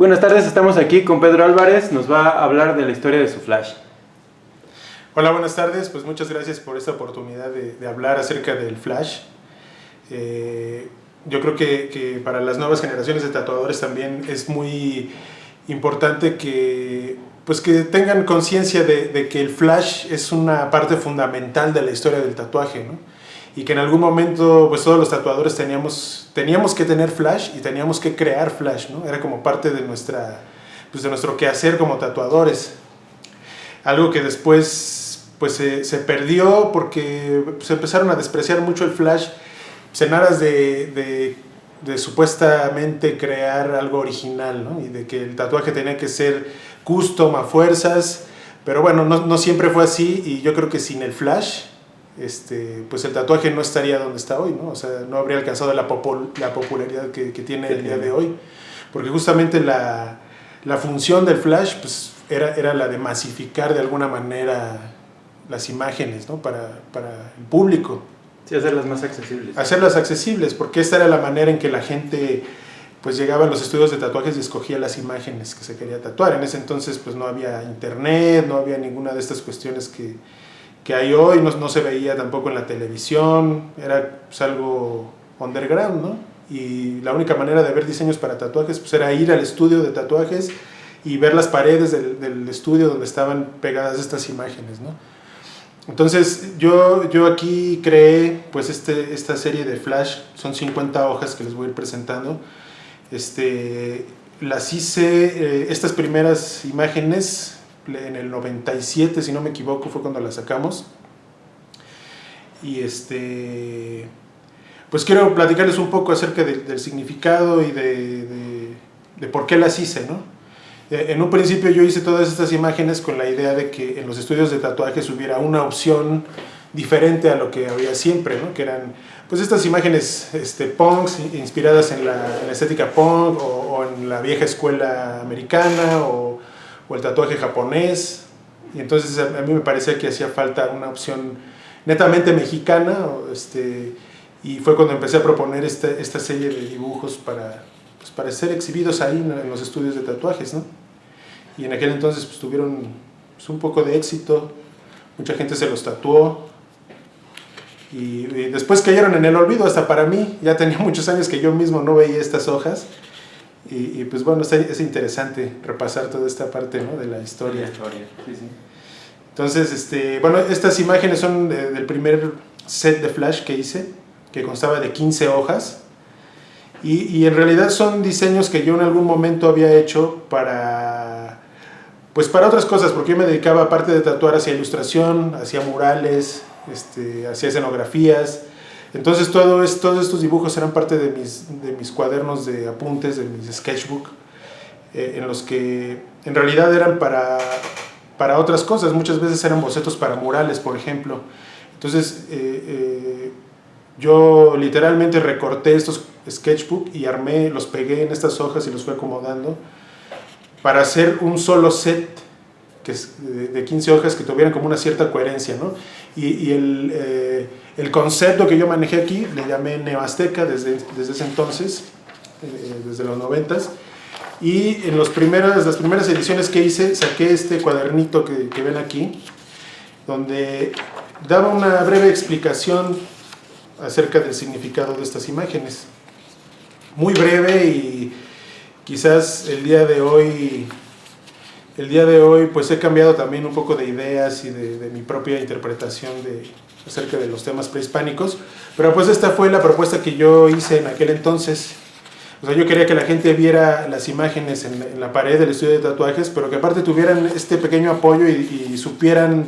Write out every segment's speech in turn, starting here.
Buenas tardes, estamos aquí con Pedro Álvarez, nos va a hablar de la historia de su flash. Hola, buenas tardes, pues muchas gracias por esta oportunidad de hablar acerca del flash. Yo creo que para las nuevas generaciones de tatuadores también es muy importante que tengan conciencia de que el flash es una parte fundamental de la historia del tatuaje, ¿no? Y que en algún momento pues todos los tatuadores teníamos que tener flash y teníamos que crear flash, ¿no? Era como parte de nuestro quehacer como tatuadores. Algo que después se perdió porque se empezaron a despreciar mucho el flash en aras de supuestamente crear algo original, ¿no? Y de que el tatuaje tenía que ser custom a fuerzas, pero bueno, no siempre fue así, y yo creo que sin el flash pues el tatuaje no estaría donde está hoy, ¿no? O sea, no habría alcanzado la popularidad que tiene el día de hoy, porque justamente la función del flash pues era la de masificar de alguna manera las imágenes, ¿no? para el público. Sí, hacerlas más accesibles. Hacerlas accesibles, porque esta era la manera en que la gente pues llegaba a los estudios de tatuajes y escogía las imágenes que se quería tatuar. En ese entonces pues no había internet, no había ninguna de estas cuestiones que hay hoy, no se veía tampoco en la televisión, era pues algo underground, ¿no? Y la única manera de ver diseños para tatuajes pues era ir al estudio de tatuajes y ver las paredes del estudio donde estaban pegadas estas imágenes, ¿no? Entonces yo aquí creé pues esta serie de flash, son 50 hojas que les voy a ir presentando. Las hice, estas primeras imágenes en el 97, si no me equivoco, fue cuando las sacamos. Y pues quiero platicarles un poco acerca del significado y de por qué las hice, ¿no? En un principio yo hice todas estas imágenes con la idea de que en los estudios de tatuajes hubiera una opción diferente a lo que había siempre, ¿no? Que eran pues estas imágenes punks, inspiradas en la estética punk o en la vieja escuela americana o el tatuaje japonés. Y entonces a mí me parecía que hacía falta una opción netamente mexicana, y fue cuando empecé a proponer esta serie de dibujos para ser exhibidos ahí en los estudios de tatuajes, ¿no? Y en aquel entonces pues tuvieron pues un poco de éxito, mucha gente se los tatuó y después cayeron en el olvido, hasta para mí. Ya tenía muchos años que yo mismo no veía estas hojas y pues bueno, es interesante repasar toda esta parte, ¿no? De la historia. Sí, sí. Entonces, bueno, estas imágenes son del primer set de flash que hice, que constaba de 15 hojas. Y en realidad son diseños que yo en algún momento había hecho para otras cosas, porque yo me dedicaba, aparte de tatuar, hacia ilustración, hacía murales, hacía escenografías. Entonces todos estos dibujos eran parte de mis cuadernos de apuntes, de mis sketchbook, en los que en realidad eran para otras cosas. Muchas veces eran bocetos para murales, por ejemplo. Entonces yo literalmente recorté estos sketchbook y los pegué en estas hojas y los fui acomodando para hacer un solo set de 15 hojas que tuvieran como una cierta coherencia, ¿no? Y el concepto que yo manejé aquí le llamé Neoazteca desde ese entonces, desde los 90s. Y en las primeras ediciones que hice, saqué este cuadernito que ven aquí, donde daba una breve explicación acerca del significado de estas imágenes. Muy breve, y quizás el día de hoy pues he cambiado también un poco de ideas y de mi propia interpretación acerca de los temas prehispánicos, pero pues esta fue la propuesta que yo hice en aquel entonces. O sea, yo quería que la gente viera las imágenes en la pared del estudio de tatuajes, pero que aparte tuvieran este pequeño apoyo y supieran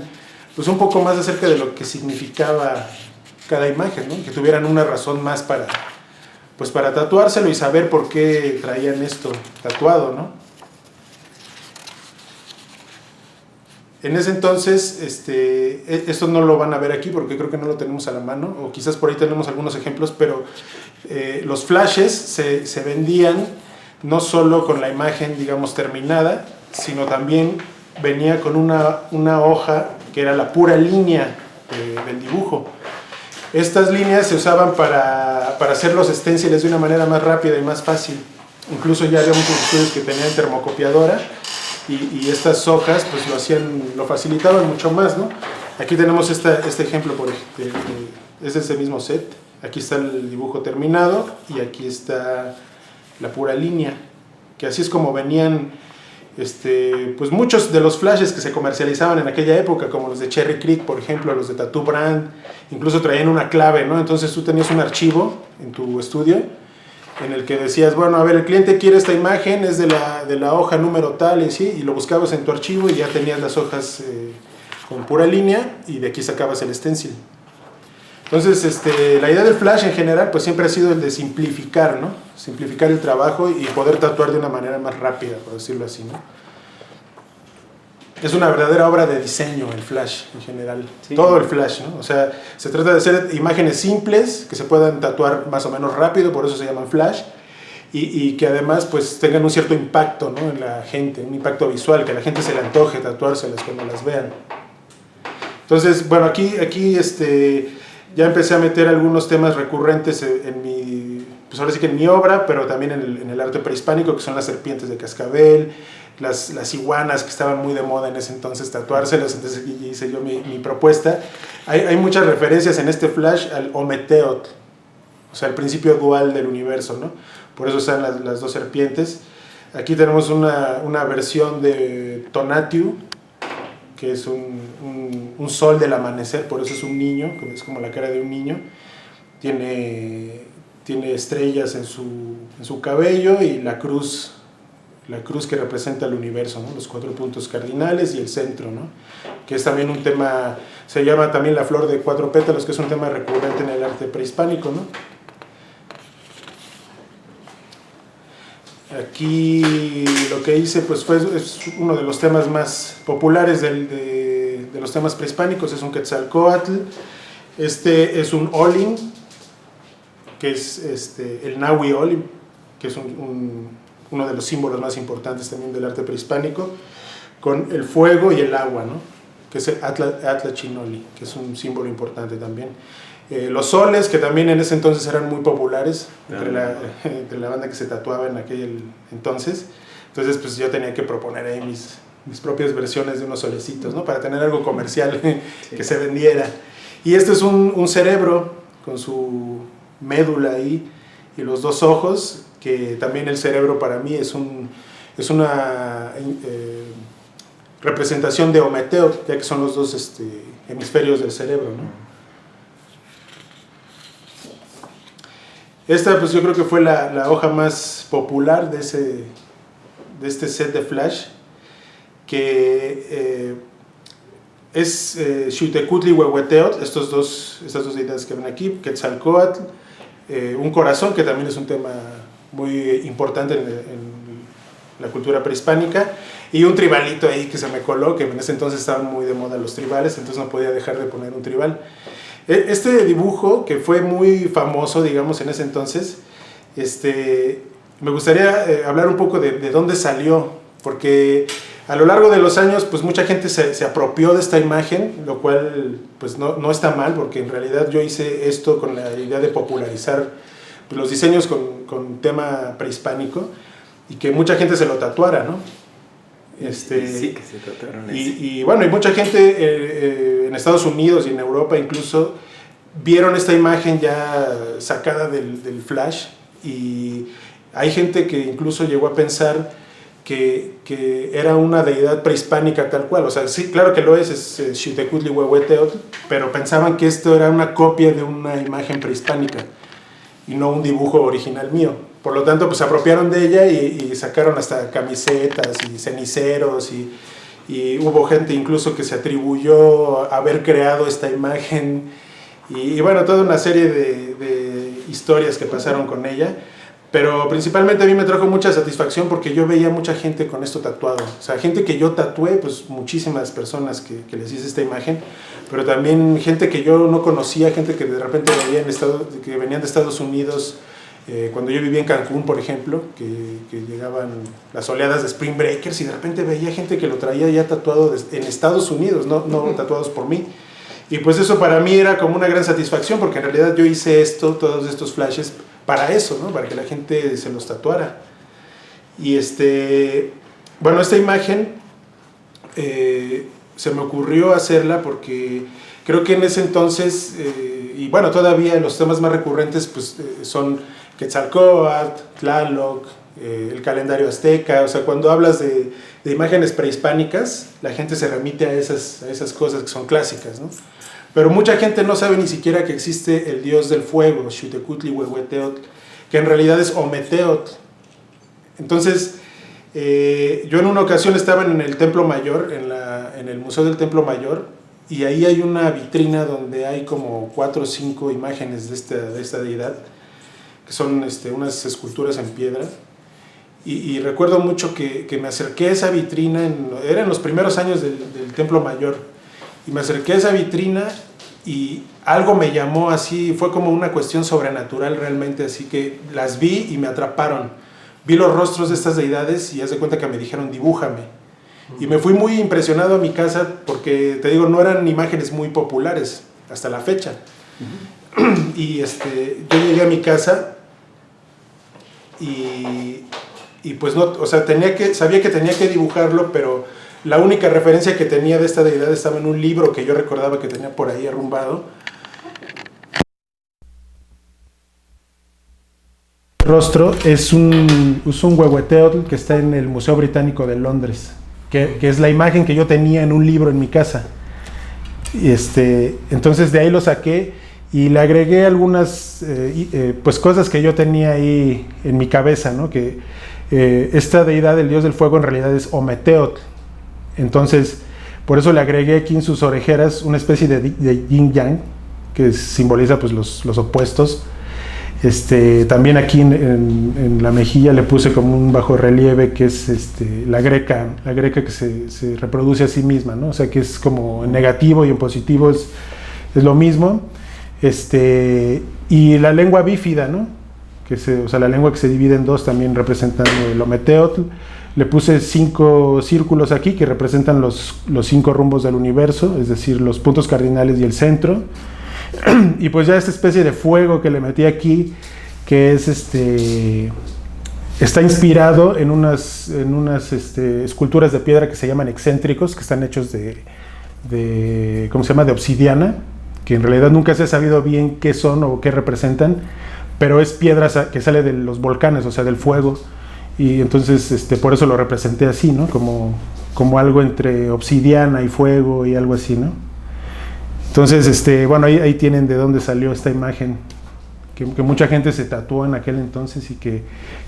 pues un poco más acerca de lo que significaba cada imagen, ¿no? Que tuvieran una razón más para tatuárselo y saber por qué traían esto tatuado, ¿no? En ese entonces, esto no lo van a ver aquí porque creo que no lo tenemos a la mano, o quizás por ahí tenemos algunos ejemplos, pero los flashes se vendían no solo con la imagen, digamos, terminada, sino también venía con una hoja que era la pura línea del dibujo. Estas líneas se usaban para hacer los stenciles de una manera más rápida y más fácil. Incluso ya había muchos estudios que tenían termocopiadora y estas hojas pues lo facilitaban mucho más, ¿no? Aquí tenemos este ejemplo, es ese mismo set. Aquí está el dibujo terminado y aquí está la pura línea, que así es como venían pues muchos de los flashes que se comercializaban en aquella época, como los de Cherry Creek, por ejemplo, los de Tattoo Brand, incluso traían una clave, ¿no? Entonces tú tenías un archivo en tu estudio en el que decías, bueno, a ver, el cliente quiere esta imagen, es de la hoja número tal, y lo buscabas en tu archivo y ya tenías las hojas con pura línea y de aquí sacabas el stencil. Entonces, la idea del flash en general pues siempre ha sido el de simplificar, ¿no? Simplificar el trabajo y poder tatuar de una manera más rápida, por decirlo así, ¿no? Es una verdadera obra de diseño el flash en general, sí. Todo el flash, ¿no? O sea, se trata de hacer imágenes simples que se puedan tatuar más o menos rápido, por eso se llaman flash, y que además pues tengan un cierto impacto, ¿no? En la gente, un impacto visual, que a la gente se le antoje tatuárselas cuando las vean. Entonces, bueno, aquí ya empecé a meter algunos temas recurrentes en mi, pues ahora sí que en mi obra, pero también en el arte prehispánico, que son las serpientes de cascabel, las iguanas que estaban muy de moda en ese entonces, tatuárselas. Entonces hice yo mi propuesta. Hay muchas referencias en este flash al Ometeotl, o sea, el principio dual del universo, ¿no? Por eso están las dos serpientes. Aquí tenemos una versión de Tonatiuh, que es un sol del amanecer, por eso es un niño, es como la cara de un niño. Tiene estrellas en su cabello y la cruz que representa el universo, ¿no? Los 4 puntos cardinales y el centro, ¿no? Que es también un tema, se llama también la flor de 4 pétalos, que es un tema recurrente en el arte prehispánico, ¿no? Aquí lo que hice pues es uno de los temas más populares de los temas prehispánicos, es un Quetzalcóatl. Este es un Olin, que es el Nahui Olin, que es uno de los símbolos más importantes también del arte prehispánico, con el fuego y el agua, ¿no? Que es el Atlachinoli, que es un símbolo importante también. Los soles, que también en ese entonces eran muy populares entre la banda que se tatuaba en aquel entonces. Entonces pues yo tenía que proponer ahí mis propias versiones de unos solecitos, ¿no? Para tener algo comercial que se vendiera. Y este es un cerebro con su médula ahí y los 2 ojos, que también el cerebro para mí es una representación de Ometeotl, ya que son los 2 hemisferios del cerebro, ¿no? Esta pues yo creo que fue la hoja más popular de este set de flash, que es Xiuhtecutli Huehueteotl, estas dos deidades que ven aquí, Quetzalcóatl, un corazón, que también es un tema muy importante en la cultura prehispánica, y un tribalito ahí que se me coló, que en ese entonces estaban muy de moda los tribales, entonces no podía dejar de poner un tribal. Este dibujo, que fue muy famoso, digamos, en ese entonces, me gustaría hablar un poco de dónde salió, porque a lo largo de los años, pues mucha gente se apropió de esta imagen, lo cual pues no está mal, porque en realidad yo hice esto con la idea de popularizar pues, los diseños con tema prehispánico, y que mucha gente se lo tatuara, ¿no? Sí, que se tatuaron y bueno, y mucha gente en Estados Unidos y en Europa incluso vieron esta imagen ya sacada del flash, y hay gente que incluso llegó a pensar que era una deidad prehispánica tal cual. O sea, sí, claro que lo es Xiuhtecutli Huehueteotl, pero pensaban que esto era una copia de una imagen prehispánica y no un dibujo original mío. Por lo tanto, pues se apropiaron de ella y sacaron hasta camisetas y ceniceros, y hubo gente incluso que se atribuyó a haber creado esta imagen, y bueno, toda una serie de historias que pasaron con ella. Pero principalmente a mí me trajo mucha satisfacción porque yo veía mucha gente con esto tatuado. O sea, gente que yo tatué, pues muchísimas personas que les hice esta imagen, pero también gente que yo no conocía, gente que de repente que venían de Estados Unidos. Cuando yo vivía en Cancún, por ejemplo, que llegaban las oleadas de Spring Breakers, y de repente veía gente que lo traía ya tatuado en Estados Unidos, no tatuados por mí. Y pues eso para mí era como una gran satisfacción, porque en realidad yo hice todos estos flashes para eso, ¿no? Para que la gente se los tatuara. Y bueno, esta imagen se me ocurrió hacerla porque creo que en ese entonces, y bueno, todavía los temas más recurrentes pues, son Quetzalcóatl, Tlaloc, el calendario azteca. O sea, cuando hablas de imágenes prehispánicas, la gente se remite a esas cosas que son clásicas, ¿no? Pero mucha gente no sabe ni siquiera que existe el dios del fuego, Xiuhtecuhtli Huehueteotl, que en realidad es Ometeotl. Entonces, yo en una ocasión estaba en el Templo Mayor, en el Museo del Templo Mayor, y ahí hay una vitrina donde hay como 4 o 5 imágenes de esta deidad, que son unas esculturas en piedra. Y recuerdo mucho que me acerqué a esa vitrina, eran los primeros años del Templo Mayor, y me acerqué a esa vitrina y algo me llamó así, fue como una cuestión sobrenatural realmente, así que las vi y me atraparon. Vi los rostros de estas deidades y haz de cuenta que me dijeron, dibújame. Y me fui muy impresionado a mi casa porque, te digo, no eran imágenes muy populares hasta la fecha. Y yo llegué a mi casa y pues no, o sea, sabía que tenía que dibujarlo, pero la única referencia que tenía de esta deidad estaba en un libro que yo recordaba que tenía por ahí arrumbado. El rostro es un Huehueteotl que está en el Museo Británico de Londres, que es la imagen que yo tenía en un libro en mi casa. Y entonces de ahí lo saqué y le agregué algunas pues cosas que yo tenía ahí en mi cabeza, ¿no? Que esta deidad, el dios del fuego, en realidad es Ometeotl. Entonces, por eso le agregué aquí en sus orejeras una especie de yin yang, que simboliza pues los opuestos. También aquí en la mejilla le puse como un bajo relieve que es la greca que se reproduce a sí misma, ¿no? O sea que es como en negativo y en positivo es lo mismo. Y la lengua bífida, ¿no? O sea, la lengua que se divide en dos, también representando el Ometeotl. Le puse 5 círculos aquí que representan los 5 rumbos del universo, es decir, los puntos cardinales y el centro. Y pues ya esta especie de fuego que le metí aquí, que es está inspirado en unas esculturas de piedra que se llaman excéntricos, que están hechos de ¿cómo se llama?, de obsidiana, que en realidad nunca se ha sabido bien qué son o qué representan, pero es piedra que sale de los volcanes, o sea, del fuego. Y entonces por eso lo representé así, ¿no? Como algo entre obsidiana y fuego y algo así, ¿no? Entonces, bueno, ahí tienen de dónde salió esta imagen, que mucha gente se tatuó en aquel entonces y que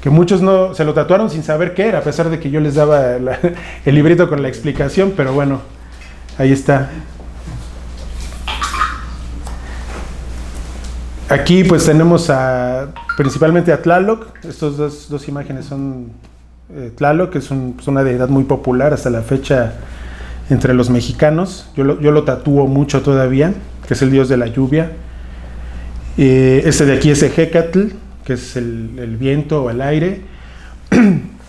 muchos no se lo tatuaron sin saber qué era, a pesar de que yo les daba el librito con la explicación, pero bueno, ahí está. Aquí pues tenemos principalmente a Tlaloc. Estas dos imágenes son Tlaloc, que es una deidad muy popular hasta la fecha entre los mexicanos. Yo lo tatúo mucho todavía, que es el dios de la lluvia. Este de aquí es Ejecatl, que es el viento o el aire.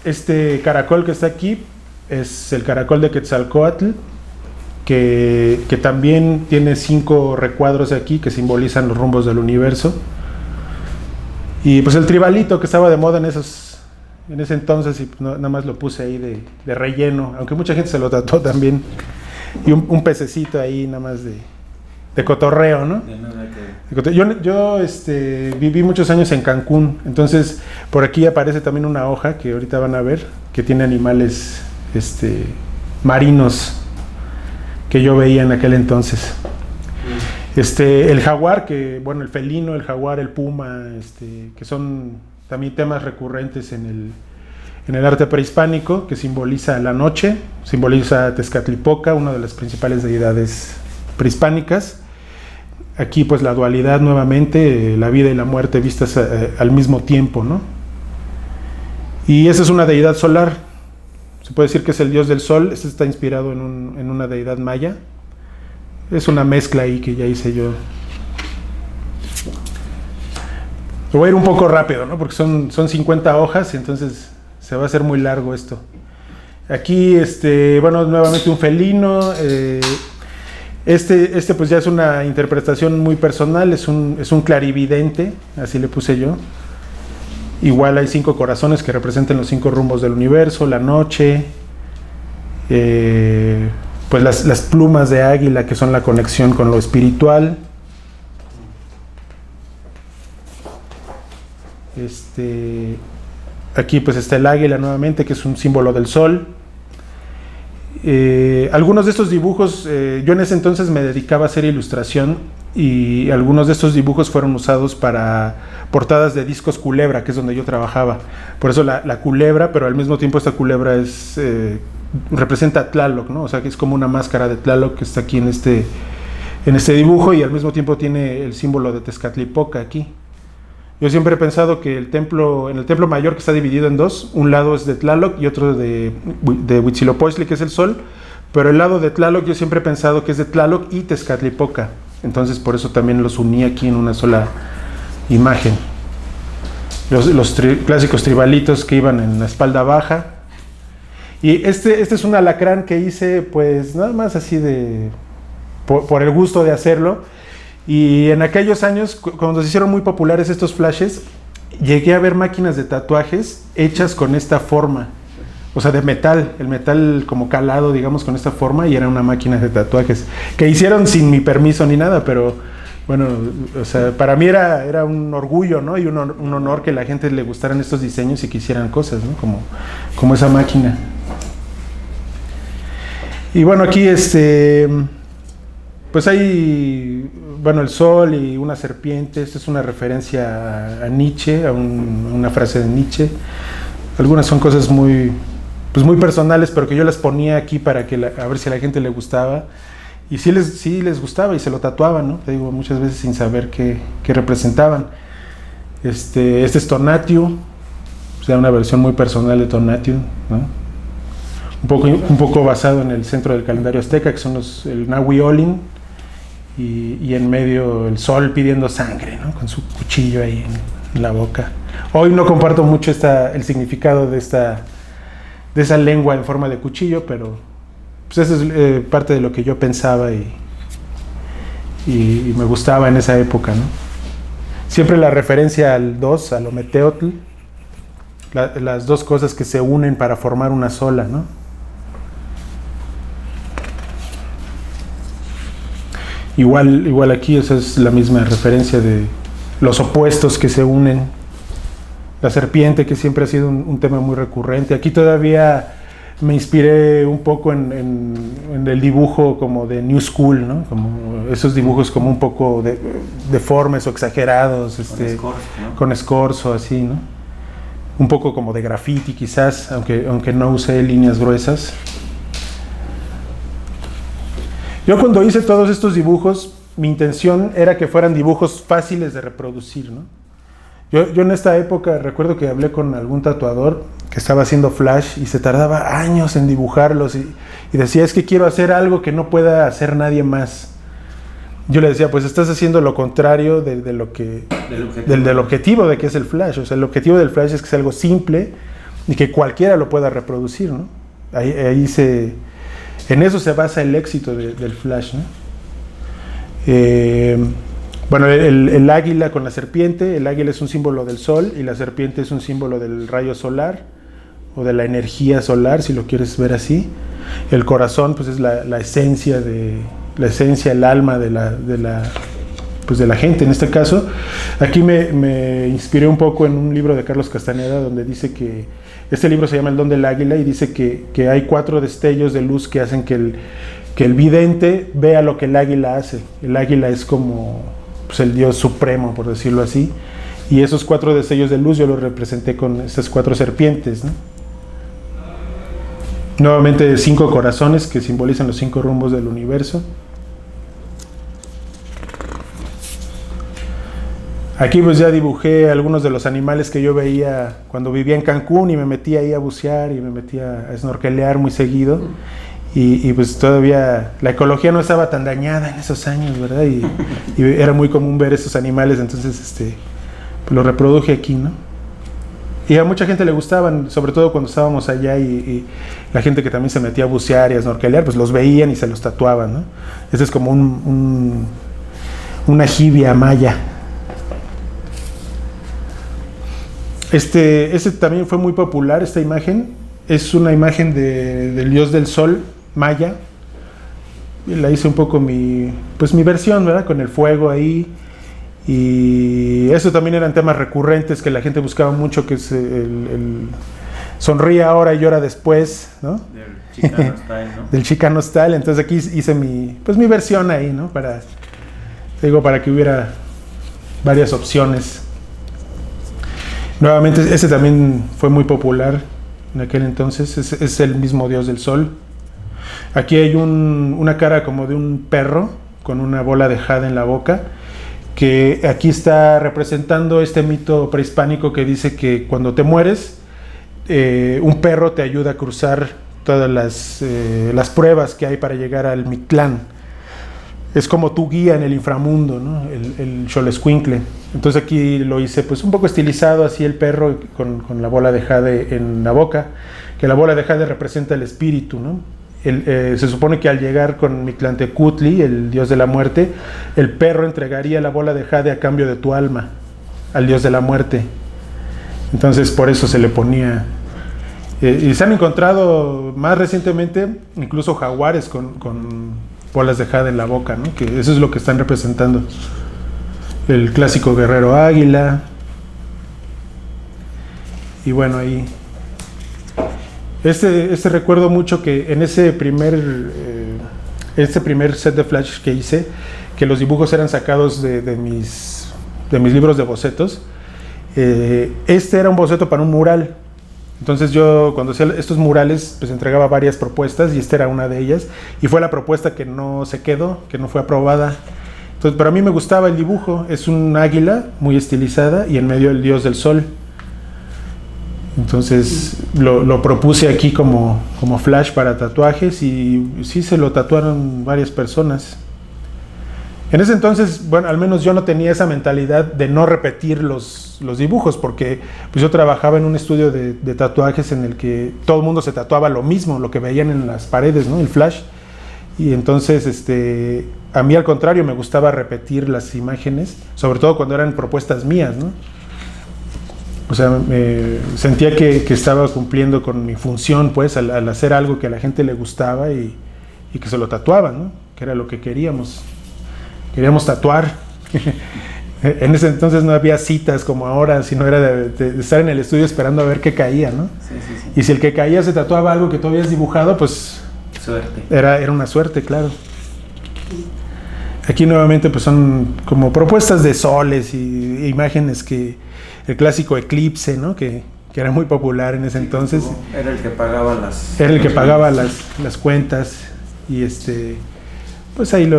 Este caracol que está aquí es el caracol de Quetzalcóatl, que también tiene 5 recuadros aquí que simbolizan los rumbos del universo. Y pues el tribalito que estaba de moda en ese entonces, y pues nada más lo puse ahí de relleno, aunque mucha gente se lo tatuó también. Y un pececito ahí nada más de cotorreo, ¿no? Yo viví muchos años en Cancún, entonces por aquí aparece también una hoja que ahorita van a ver, que tiene animales marinos que yo veía en aquel entonces. El jaguar, el felino, el jaguar, el puma, que son también temas recurrentes en el arte prehispánico, que simboliza la noche, simboliza a Tezcatlipoca, una de las principales deidades prehispánicas. Aquí pues la dualidad nuevamente, la vida y la muerte vistas al mismo tiempo, ¿no? Y esa es una deidad solar. Se puede decir que es el dios del sol. Este está inspirado en una deidad maya. Es una mezcla ahí que ya hice yo. Lo voy a ir un poco rápido, ¿no? Porque son 50 hojas, entonces se va a hacer muy largo esto. Aquí, nuevamente un felino. Pues ya es una interpretación muy personal. Es un clarividente, así le puse yo. Igual hay 5 corazones que representan los 5 rumbos del universo, la noche, pues las plumas de águila, que son la conexión con lo espiritual. Aquí pues está el águila nuevamente, que es un símbolo del sol. Algunos de estos dibujos, yo en ese entonces me dedicaba a hacer ilustración, y algunos de estos dibujos fueron usados para portadas de discos Culebra, que es donde yo trabajaba. Por eso la culebra, pero al mismo tiempo esta culebra representa a Tlaloc, ¿no? O sea, que es como una máscara de Tlaloc que está aquí en este dibujo, y al mismo tiempo tiene el símbolo de Tezcatlipoca aquí. Yo siempre he pensado que en el templo mayor, que está dividido en dos, un lado es de Tlaloc y otro de Huitzilopochtli, que es el sol, pero el lado de Tlaloc yo siempre he pensado que es de Tlaloc y Tezcatlipoca. Entonces por eso también los uní aquí en una sola imagen. Los clásicos tribalitos que iban en la espalda baja. Y este es un alacrán que hice pues nada más así por el gusto de hacerlo. Y en aquellos años, cuando se hicieron muy populares estos flashes, llegué a ver máquinas de tatuajes hechas con esta forma. O sea, de metal, el metal como calado, digamos, con esta forma, y era una máquina de tatuajes que hicieron sin mi permiso ni nada, pero bueno, o sea, para mí era un orgullo, ¿no? Y un honor que la gente le gustaran estos diseños y que hicieran cosas, ¿no? Como esa máquina. Y bueno, aquí pues hay, bueno, el sol y una serpiente. Esta es una referencia a Nietzsche, a una frase de Nietzsche. Algunas son cosas muy personales, pero que yo las ponía aquí para que a ver si a la gente le gustaba. Y sí les gustaba, y se lo tatuaban, ¿no? Te digo, muchas veces sin saber qué representaban. Este es Tonatiuh, o sea, una versión muy personal de Tonatiuh, ¿no? Un poco basado en el centro del calendario azteca, que son el Nahui Olin, y en medio el sol pidiendo sangre, ¿no? Con su cuchillo ahí en la boca. Hoy no comparto mucho el significado de esa lengua en forma de cuchillo, pero pues eso es parte de lo que yo pensaba y me gustaba en esa época, ¿no? Siempre la referencia al dos, al Ometeotl, las dos cosas que se unen para formar una sola, ¿no? Igual aquí, esa es la misma referencia de los opuestos que se unen. La serpiente, que siempre ha sido un tema muy recurrente. Aquí todavía me inspiré un poco en el dibujo como de New School, ¿no? Como esos dibujos como un poco deformes o exagerados, con escorzo, así, ¿no? Un poco como de graffiti quizás, aunque no usé líneas gruesas. Yo cuando hice todos estos dibujos, mi intención era que fueran dibujos fáciles de reproducir, ¿no? Yo en esta época recuerdo que hablé con algún tatuador que estaba haciendo flash y se tardaba años en dibujarlos, y decía, es que quiero hacer algo que no pueda hacer nadie más. Yo le decía, pues estás haciendo lo contrario del objetivo de que es el flash. O sea, el objetivo del flash es que sea algo simple y que cualquiera lo pueda reproducir, ¿no? En eso se basa el éxito del flash, ¿no? Bueno, el águila con la serpiente. El águila es un símbolo del sol y la serpiente es un símbolo del rayo solar o de la energía solar, si lo quieres ver así. El corazón, pues es la esencia, el alma de la gente. En este caso, aquí me inspiré un poco en un libro de Carlos Castaneda, donde dice que este libro se llama El don del águila, y dice que hay 4 destellos de luz que hacen que el vidente vea lo que el águila hace. El águila es como pues, el dios supremo, por decirlo así, y esos 4 destellos de luz yo los representé con estas 4 serpientes, ¿no? Nuevamente 5 corazones que simbolizan los 5 rumbos del universo. Aquí pues ya dibujé algunos de los animales que yo veía cuando vivía en Cancún, y me metía ahí a bucear y me metía a snorkelear muy seguido. Y pues todavía la ecología no estaba tan dañada en esos años, ¿verdad? Y era muy común ver esos animales, entonces pues lo reproduje aquí, ¿no? Y a mucha gente le gustaban, sobre todo cuando estábamos allá, y la gente que también se metía a bucear y a snorkelear, pues los veían y se los tatuaban, ¿no? Este es como una jibia maya. Ese también fue muy popular, esta imagen. Es una imagen del dios del sol, maya. Y la hice un poco mi versión, ¿verdad? Con el fuego ahí. Y eso también eran temas recurrentes que la gente buscaba mucho, que es el sonríe ahora y llora después, ¿no? Del Chicano Style, ¿no? Del Chicano Style. Entonces aquí hice mi versión ahí, ¿no? Para que hubiera varias opciones. Nuevamente, ese también fue muy popular en aquel entonces. Es el mismo dios del sol. Aquí hay una cara como de un perro con una bola de jade en la boca, que aquí está representando este mito prehispánico que dice que cuando te mueres, un perro te ayuda a cruzar todas las pruebas que hay para llegar al Mictlán. Es como tu guía en el inframundo, ¿no? El Xolescuincle. Entonces aquí lo hice pues un poco estilizado, así el perro con la bola de jade en la boca, que la bola de jade representa el espíritu, ¿no? Se supone que al llegar con Mictlantecutli, el dios de la muerte, el perro entregaría la bola de jade a cambio de tu alma al dios de la muerte. Entonces por eso se le ponía. Y se han encontrado más recientemente incluso jaguares con bolas de jade en la boca, ¿no? Que eso es lo que están representando. El clásico guerrero águila. Y bueno, ahí recuerdo mucho que en ese primer set de flash que hice, que los dibujos eran sacados de mis libros de bocetos. Este era un boceto para un mural. Entonces yo cuando hacía estos murales pues entregaba varias propuestas y esta era una de ellas, y fue la propuesta que no se quedó, que no fue aprobada. Entonces, pero a mí me gustaba el dibujo. Es un águila muy estilizada y en medio el dios del sol. Entonces lo propuse aquí como flash para tatuajes, y sí se lo tatuaron varias personas. En ese entonces, bueno, al menos yo no tenía esa mentalidad de no repetir los dibujos, porque pues yo trabajaba en un estudio de tatuajes en el que todo el mundo se tatuaba lo mismo, lo que veían en las paredes, ¿no? El flash. Y entonces a mí al contrario me gustaba repetir las imágenes, sobre todo cuando eran propuestas mías, ¿no? O sea, sentía que estaba cumpliendo con mi función, pues, al hacer algo que a la gente le gustaba y que se lo tatuaban, ¿no? Que era lo que queríamos. Queríamos tatuar. En ese entonces no había citas como ahora, sino era de estar en el estudio esperando a ver qué caía, ¿no? Sí. Y si el que caía se tatuaba algo que tú habías dibujado, pues Suerte. era una suerte, claro. Aquí nuevamente pues son como propuestas de soles y imágenes que el clásico eclipse, ¿no? Que era muy popular en ese entonces. Era el que pagaba las... Era el que pagaba las cuentas. Y pues ahí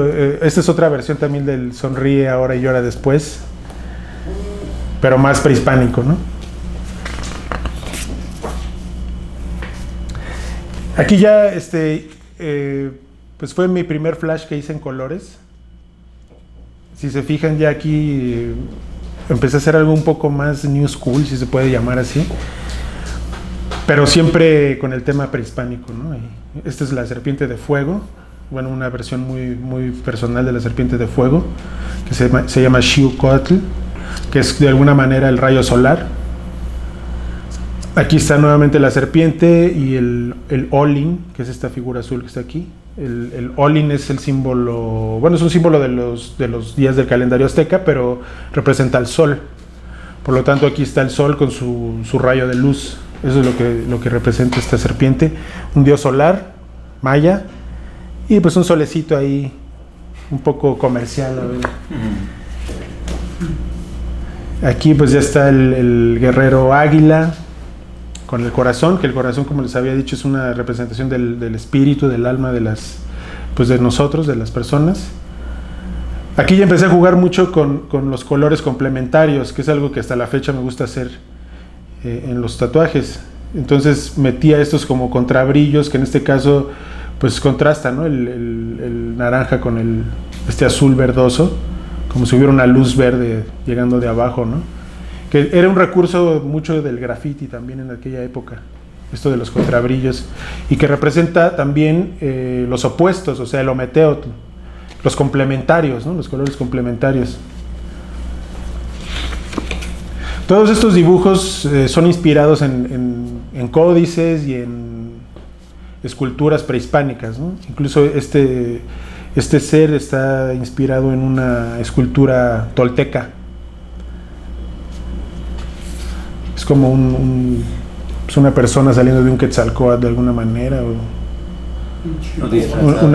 esta es otra versión también del sonríe ahora y llora después, pero más prehispánico, ¿no? Aquí ya pues fue mi primer flash que hice en colores. Si se fijan, ya aquí empecé a hacer algo un poco más new school, si se puede llamar así, pero siempre con el tema prehispánico, ¿no? Esta es la serpiente de fuego. Bueno, una versión muy, muy personal de la serpiente de fuego, que se llama Xiucotl, que es de alguna manera el rayo solar. Aquí está nuevamente la serpiente y el Olin, que es esta figura azul que está aquí. El Olin es el símbolo, bueno, es un símbolo de los días del calendario azteca, pero representa al sol. Por lo tanto, aquí está el sol con su rayo de luz. Eso es lo que representa esta serpiente. Un dios solar, maya. Y pues un solecito ahí, un poco comercial, a ver. Aquí pues ya está el guerrero águila con el corazón, que el corazón, como les había dicho, es una representación del espíritu, del alma de nosotros, de las personas. Aquí ya empecé a jugar mucho con los colores complementarios, que es algo que hasta la fecha me gusta hacer en los tatuajes. Entonces metía estos como contrabrillos, que en este caso pues contrasta, ¿no? El naranja con este azul verdoso, como si hubiera una luz verde llegando de abajo, ¿no? Que era un recurso mucho del graffiti también en aquella época, esto de los contrabrillos, y que representa también los opuestos, o sea, el ometeotl, los complementarios, ¿no? Los colores complementarios. Todos estos dibujos son inspirados en códices y en esculturas prehispánicas, ¿no? Incluso este ser está inspirado en una escultura tolteca. Es como una persona saliendo de un Quetzalcóatl de alguna manera,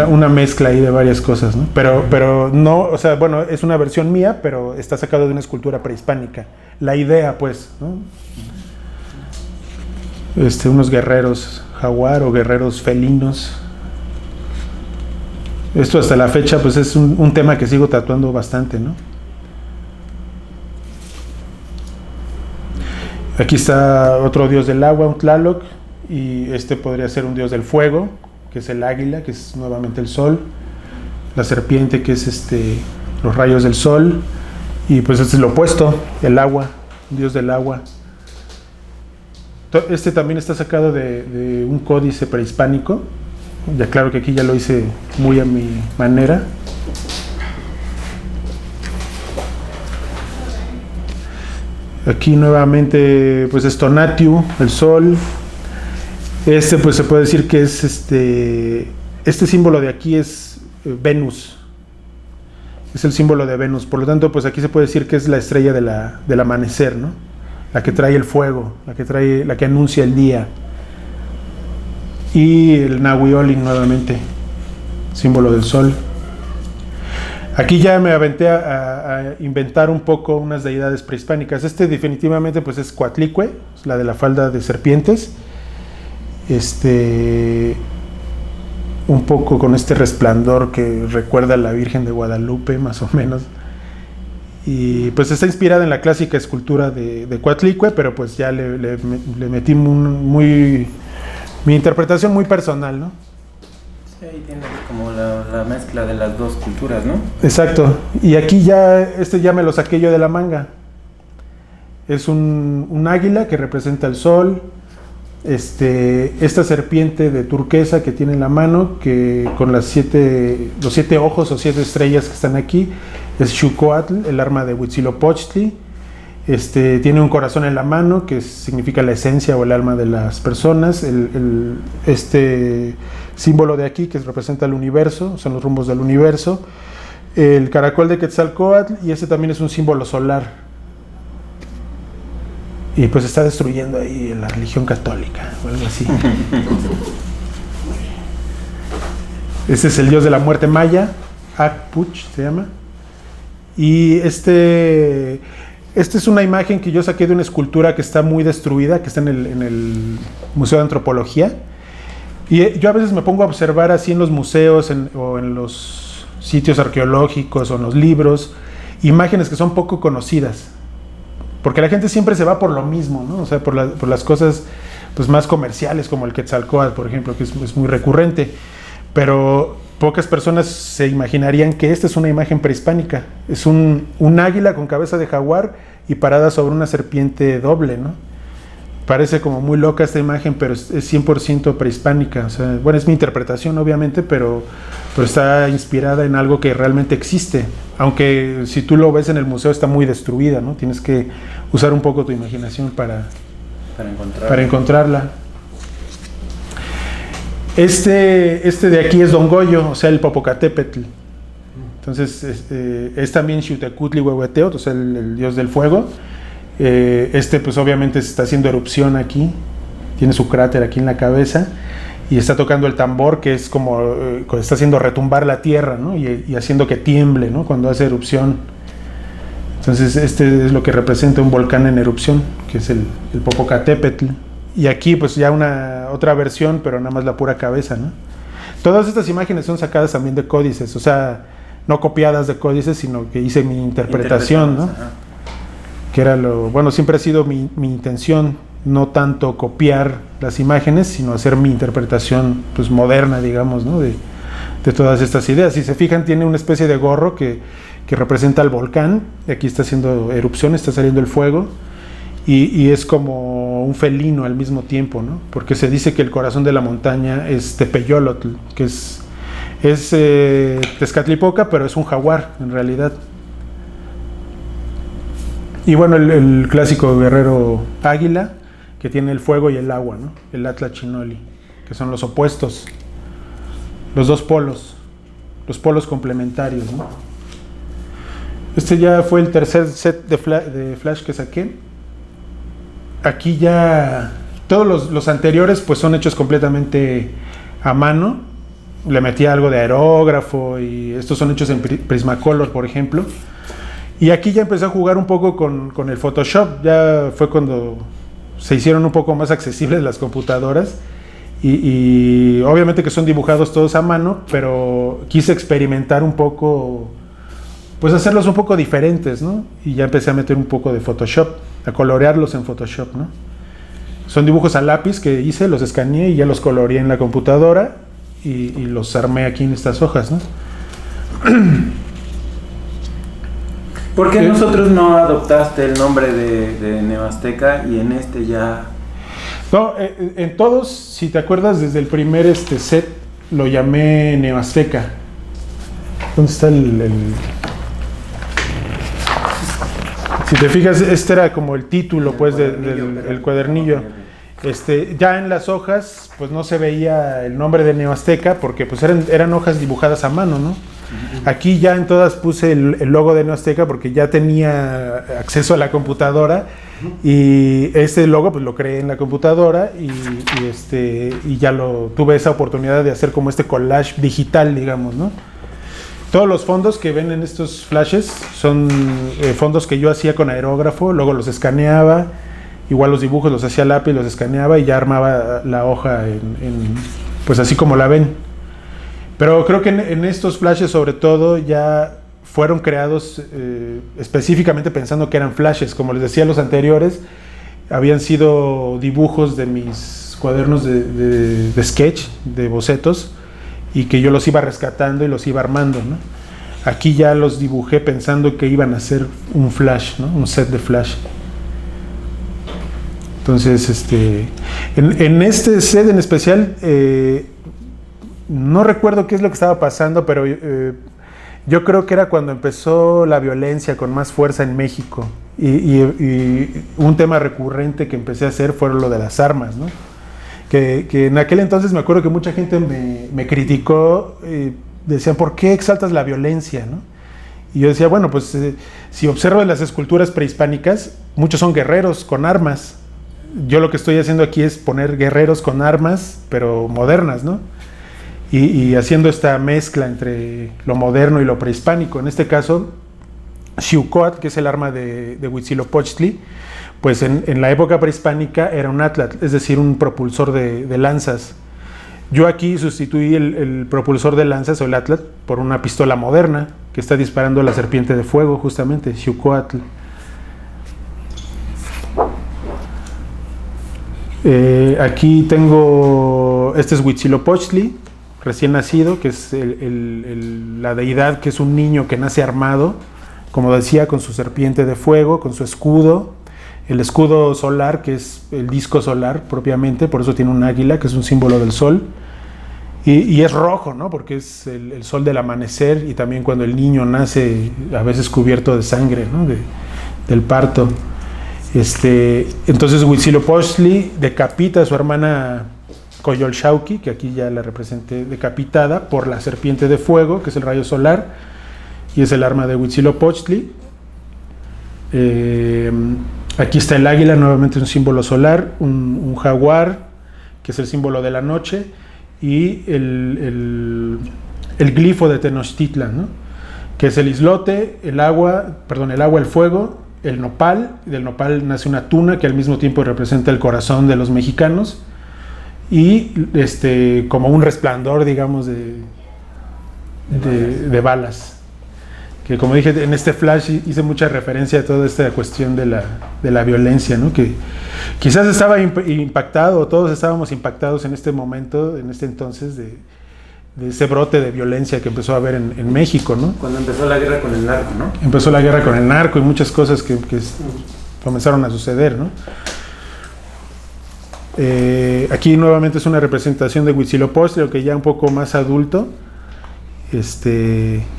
una mezcla ahí de varias cosas, ¿no? Pero no, o sea, bueno, es una versión mía, pero está sacado de una escultura prehispánica. La idea, pues, ¿no? Unos guerreros jaguar o guerreros felinos. Esto hasta la fecha, pues, es un tema que sigo tatuando bastante, ¿no? Aquí está otro dios del agua, un Tlaloc, y podría ser un dios del fuego, que es el águila, que es nuevamente el sol, la serpiente, que es los rayos del sol, y pues este es lo opuesto, el agua, un dios del agua. También está sacado de un códice prehispánico. Ya claro que aquí ya lo hice muy a mi manera. Aquí nuevamente pues es Tonatiuh, el sol. Pues se puede decir que es este símbolo de aquí es Venus. Es el símbolo de Venus. Por lo tanto, pues aquí se puede decir que es la estrella del amanecer, ¿no? La que trae el fuego, la que anuncia el día. Y el Nahui-Olin nuevamente, símbolo del sol. Aquí ya me aventé a inventar un poco unas deidades prehispánicas. Definitivamente pues es Coatlicue, la de la falda de serpientes. Un poco con este resplandor que recuerda a la Virgen de Guadalupe, más o menos. Y pues está inspirada en la clásica escultura de Coatlicue, pero pues ya le metí mi interpretación muy personal, ¿no? Sí, ahí tiene como la mezcla de las dos culturas, ¿no? Exacto. Y aquí ya me lo saqué yo de la manga. Es un águila que representa el sol. Esta serpiente de turquesa que tiene en la mano, que con los 7 ojos o 7 estrellas que están aquí, es Xucoatl, el arma de Huitzilopochtli. Tiene un corazón en la mano, que significa la esencia o el alma de las personas. Este símbolo de aquí, que representa el universo, son los rumbos del universo. El caracol de Quetzalcóatl, y también es un símbolo solar. Y pues está destruyendo ahí la religión católica o algo así. Este es el dios de la muerte maya, Acpuch se llama. Y es una imagen que yo saqué de una escultura que está muy destruida, que está en el Museo de Antropología. Y yo a veces me pongo a observar así en los museos o en los sitios arqueológicos o en los libros, imágenes que son poco conocidas. Porque la gente siempre se va por lo mismo, ¿no? O sea, por las cosas pues, más comerciales, como el Quetzalcóatl, por ejemplo, que es muy recurrente. Pero pocas personas se imaginarían que esta es una imagen prehispánica. Es un águila con cabeza de jaguar y parada sobre una serpiente doble, ¿no? Parece como muy loca esta imagen, pero es 100% prehispánica. O sea, bueno, es mi interpretación, obviamente, pero está inspirada en algo que realmente existe. Aunque si tú lo ves en el museo está muy destruida, ¿no? Tienes que usar un poco tu imaginación para encontrarla. De aquí es Don Goyo, o sea, el Popocatépetl. Entonces, es también Xiuhtecutli-Huehueteotl, o sea, el dios del fuego. Pues obviamente está haciendo erupción aquí, tiene su cráter aquí en la cabeza y está tocando el tambor, que es como está haciendo retumbar la tierra, ¿no? y haciendo que tiemble, ¿no? Cuando hace erupción. Entonces es lo que representa un volcán en erupción, que es el Popocatépetl. Y aquí pues ya otra versión, pero nada más la pura cabeza, ¿no? Todas estas imágenes son sacadas también de códices, o sea, no copiadas de códices, sino que hice mi interpretación, ¿no? Ajá. Que era siempre ha sido mi intención, no tanto copiar las imágenes, sino hacer mi interpretación pues moderna, digamos, ¿no? de todas estas ideas. Si se fijan, tiene una especie de gorro que representa el volcán, y aquí está haciendo erupción, está saliendo el fuego, y es como un felino al mismo tiempo, ¿no? Porque se dice que el corazón de la montaña es Tepeyolotl, que es Tezcatlipoca, pero es un jaguar en realidad. Y bueno, el clásico guerrero águila, que tiene el fuego y el agua, ¿no? El Atla Chinoli, que son los opuestos, los dos polos, los polos complementarios, ¿no? Este ya fue el tercer set de Flash que saqué. Aquí ya todos los anteriores pues son hechos completamente a mano. Le metí algo de aerógrafo y estos son hechos en Prismacolor, por ejemplo. Y aquí ya empecé a jugar un poco con el Photoshop. Ya fue cuando se hicieron un poco más accesibles las computadoras. Y obviamente que son dibujados todos a mano, pero quise experimentar un poco, pues hacerlos un poco diferentes, ¿no? Y ya empecé a meter un poco de Photoshop, a colorearlos en Photoshop, ¿no? Son dibujos a lápiz que hice, los escaneé y ya los coloreé en la computadora y los armé aquí en estas hojas, ¿no? ¿Por qué nosotros no adoptaste el nombre de Neoazteca y en este ya...? No, en todos, si te acuerdas, desde el primer set lo llamé Neoazteca. ¿Dónde está Si te fijas, este era como el título, pues, del cuadernillo. Ya en las hojas, pues no se veía el nombre de Neoazteca porque pues eran hojas dibujadas a mano, ¿no? Aquí ya en todas puse el logo de Neoazteca porque ya tenía acceso a la computadora y este logo pues lo creé en la computadora y ya tuve esa oportunidad de hacer como este collage digital, digamos, ¿no? Todos los fondos que ven en estos flashes son fondos que yo hacía con aerógrafo, luego los escaneaba, igual los dibujos los hacía a lápiz, los escaneaba y ya armaba la hoja pues así como la ven. Pero creo que en estos flashes sobre todo ya fueron creados específicamente pensando que eran flashes. Como les decía, los anteriores habían sido dibujos de mis cuadernos de sketch, de bocetos, y que yo los iba rescatando y los iba armando, ¿no? Aquí ya los dibujé pensando que iban a ser un flash, ¿no? Un set de flash. Entonces, en este set en especial, no recuerdo qué es lo que estaba pasando, pero yo creo que era cuando empezó la violencia con más fuerza en México. Y un tema recurrente que empecé a hacer fue lo de las armas, ¿no? Que en aquel entonces me acuerdo que mucha gente me criticó, decían, ¿por qué exaltas la violencia, no? Y yo decía, bueno, pues si observo las esculturas prehispánicas, muchos son guerreros con armas. Yo lo que estoy haciendo aquí es poner guerreros con armas, pero modernas, ¿no? Y haciendo esta mezcla entre lo moderno y lo prehispánico. En este caso, Xiuhcoatl, que es el arma de Huitzilopochtli, pues en la época prehispánica era un atlatl, es decir, un propulsor de lanzas. Yo aquí sustituí el propulsor de lanzas o el atlatl por una pistola moderna que está disparando la serpiente de fuego, justamente, Xiuhcoatl. Aquí tengo, este es Huitzilopochtli, recién nacido, que es la deidad, que es un niño que nace armado, como decía, con su serpiente de fuego, con su escudo, el escudo solar, que es el disco solar propiamente, por eso tiene un águila, que es un símbolo del sol, y es rojo, ¿no? Porque es el sol del amanecer, y también cuando el niño nace, a veces cubierto de sangre, ¿no? Del parto. Entonces Huitzilopochtli decapita a su hermana Coyolxauhqui, que aquí ya la representé decapitada por la serpiente de fuego, que es el rayo solar, y es el arma de Huitzilopochtli. Aquí está el águila, nuevamente un símbolo solar, un jaguar, que es el símbolo de la noche, y el glifo de Tenochtitlan, ¿no? Que es el islote, el agua, el fuego, el nopal. Del nopal nace una tuna que al mismo tiempo representa el corazón de los mexicanos, y como un resplandor, digamos, de balas. Que como dije, en este flash hice mucha referencia a toda esta cuestión de la violencia, ¿no? Que quizás estaba impactado, todos estábamos impactados en este momento, en este entonces, de ese brote de violencia que empezó a haber en México, ¿no? Cuando empezó la guerra con el narco, ¿no? Empezó la guerra con el narco y muchas cosas que comenzaron a suceder, ¿no? Aquí nuevamente es una representación de Huitzilopochtli, aunque ya un poco más adulto,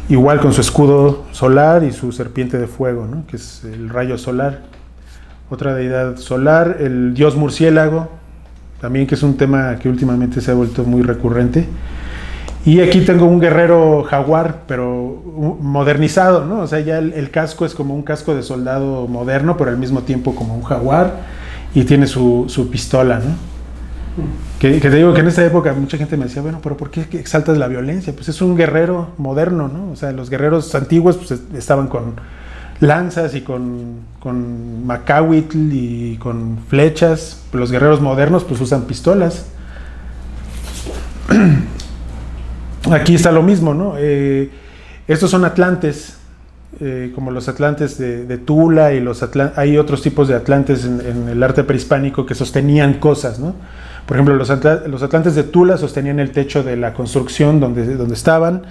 igual con su escudo solar y su serpiente de fuego, ¿no? Que es el rayo solar. Otra deidad solar, el dios murciélago, también, que es un tema que últimamente se ha vuelto muy recurrente. Y aquí tengo un guerrero jaguar, pero modernizado, ¿no? O sea, ya el casco es como un casco de soldado moderno, pero al mismo tiempo como un jaguar, y tiene su pistola, ¿no? Que te digo que en esta época mucha gente me decía, bueno, pero ¿por qué exaltas la violencia? Pues es un guerrero moderno, ¿no? O sea, los guerreros antiguos pues estaban con lanzas y con macahuitl y con flechas. Los guerreros modernos pues usan pistolas. Aquí está lo mismo, ¿no? Estos son atlantes, como los atlantes de Tula, y hay otros tipos de atlantes en el arte prehispánico que sostenían cosas, ¿no? Por ejemplo, los atlantes de Tula sostenían el techo de la construcción donde estaban,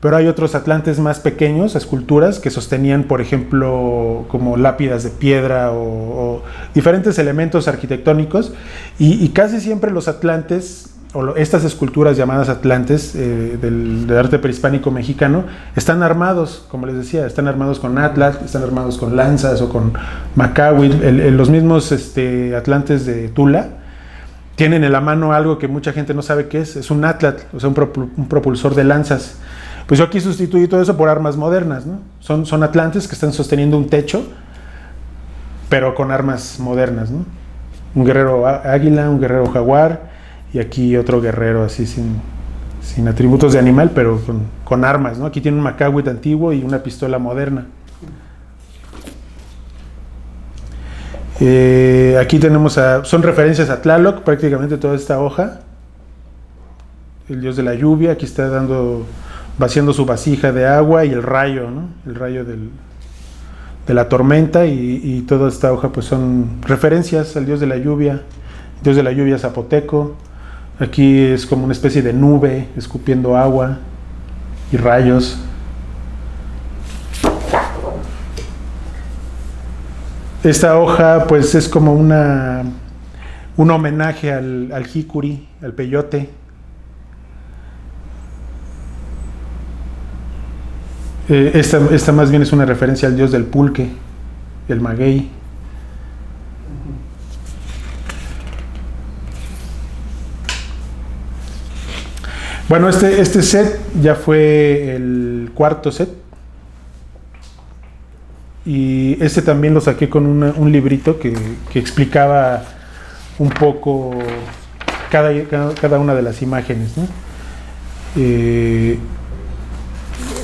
pero hay otros atlantes más pequeños, esculturas, que sostenían, por ejemplo, como lápidas de piedra o diferentes elementos arquitectónicos, y casi siempre los atlantes, estas esculturas llamadas atlantes del arte prehispánico mexicano, están armados, como les decía, están armados con atlas, están armados con lanzas o con macahuitl. Los mismos atlantes de Tula tienen en la mano algo que mucha gente no sabe qué es un atlat, o sea, un propulsor de lanzas. Pues yo aquí sustituí todo eso por armas modernas, ¿no? Son atlantes que están sosteniendo un techo, pero con armas modernas, ¿no? Un guerrero águila, un guerrero jaguar, y aquí otro guerrero así sin atributos de animal, pero con armas, ¿no? Aquí tiene un macahuitl antiguo y una pistola moderna. Aquí tenemos son referencias a Tlaloc, prácticamente toda esta hoja. El dios de la lluvia, aquí está vaciando su vasija de agua, y el rayo, ¿no? El rayo de la tormenta, y toda esta hoja pues son referencias al dios de la lluvia. Dios de la lluvia zapoteco. Aquí es como una especie de nube escupiendo agua y rayos. Esta hoja pues es como un homenaje al jicuri, al peyote. Esta más bien es una referencia al dios del pulque, el maguey. Bueno, este set ya fue el cuarto set, y también lo saqué con un librito que explicaba un poco cada una de las imágenes, ¿no?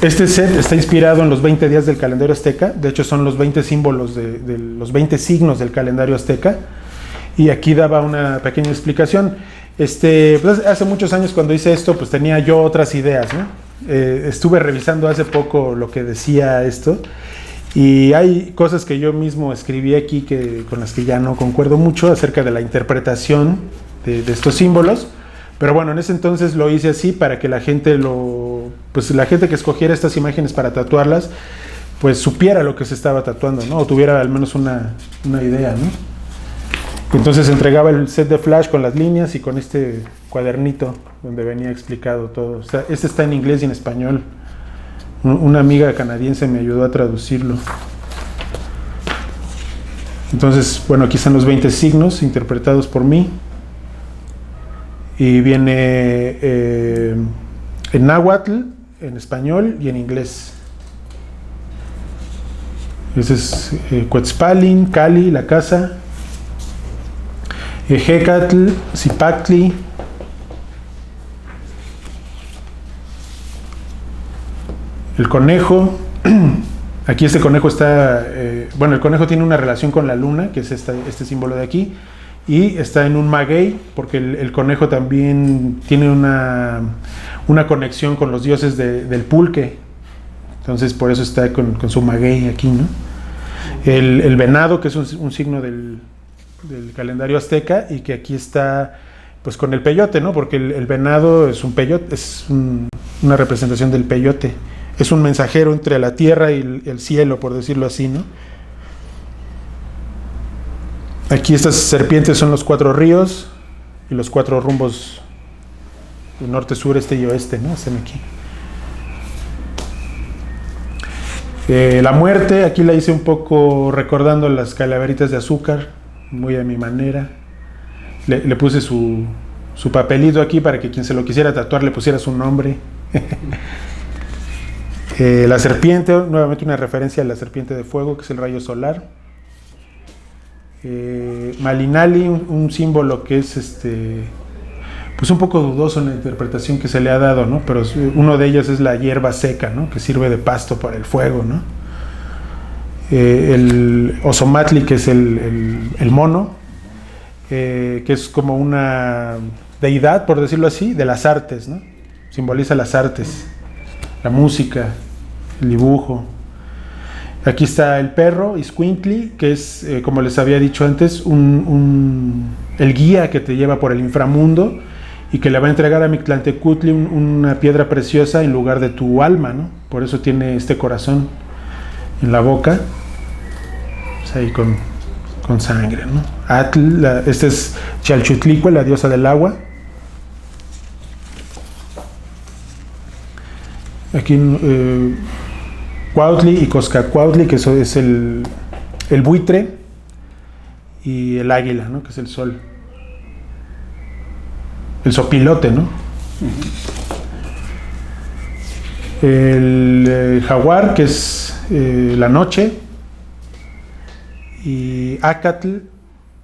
Este set está inspirado en los 20 días del calendario azteca. De hecho son los 20 símbolos de los 20 signos del calendario azteca, y aquí daba una pequeña explicación. Pues hace muchos años, cuando hice esto, pues tenía yo otras ideas, ¿no? Estuve revisando hace poco lo que decía esto, y hay cosas que yo mismo escribí aquí con las que ya no concuerdo mucho acerca de la interpretación de estos símbolos. Pero bueno, en ese entonces lo hice así para que la gente que escogiera estas imágenes para tatuarlas, pues supiera lo que se estaba tatuando, ¿no? O tuviera al menos una idea, ¿no? Entonces entregaba el set de flash con las líneas y con este cuadernito donde venía explicado todo. O sea, está en inglés y en español. Una amiga canadiense me ayudó a traducirlo. Entonces, bueno, aquí están los 20 signos interpretados por mí. Y viene en náhuatl, en español y en inglés. Ese es Cuetzpalin, Cali, la casa. Ejecatl, Zipactli, el conejo. Aquí este conejo está, el conejo tiene una relación con la luna, que es este símbolo de aquí, y está en un maguey, porque el conejo también tiene una conexión con los dioses del pulque. Entonces por eso está con su maguey aquí, ¿no? El venado, que es un signo del calendario azteca, y que aquí está pues con el peyote, ¿no? Porque el venado es un peyote, una representación del peyote, es un mensajero entre la tierra y el cielo, por decirlo así, ¿no? Aquí estas serpientes son los 4 ríos y los 4 rumbos, norte, sur, este y oeste, ¿no? Están aquí. La muerte, aquí la hice un poco recordando las calaveritas de azúcar, muy a mi manera. Le puse su papelito aquí para que quien se lo quisiera tatuar le pusiera su nombre. La serpiente, nuevamente una referencia a la serpiente de fuego, que es el rayo solar. Malinali, un símbolo que es pues un poco dudoso en la interpretación que se le ha dado, ¿no? Pero uno de ellos es la hierba seca, ¿no? Que sirve de pasto para el fuego, ¿no? El Ozomatli, que es el mono, que es como una deidad, por decirlo así, de las artes, ¿no? Simboliza las artes, la música, el dibujo. Aquí está el perro, Iscuintli, que es, como les había dicho antes, el guía que te lleva por el inframundo y que le va a entregar a Mictlantecutli una piedra preciosa en lugar de tu alma, ¿no? Por eso tiene este corazón en la boca, pues ahí con sangre, ¿no? Atl, este es Chalchutlicue, la diosa del agua. Aquí Cuautli y Coscacuautli, que eso es el buitre, y el águila, ¿no? Que es el sol. El sopilote, ¿no? El jaguar, que es la noche. Y Acatl,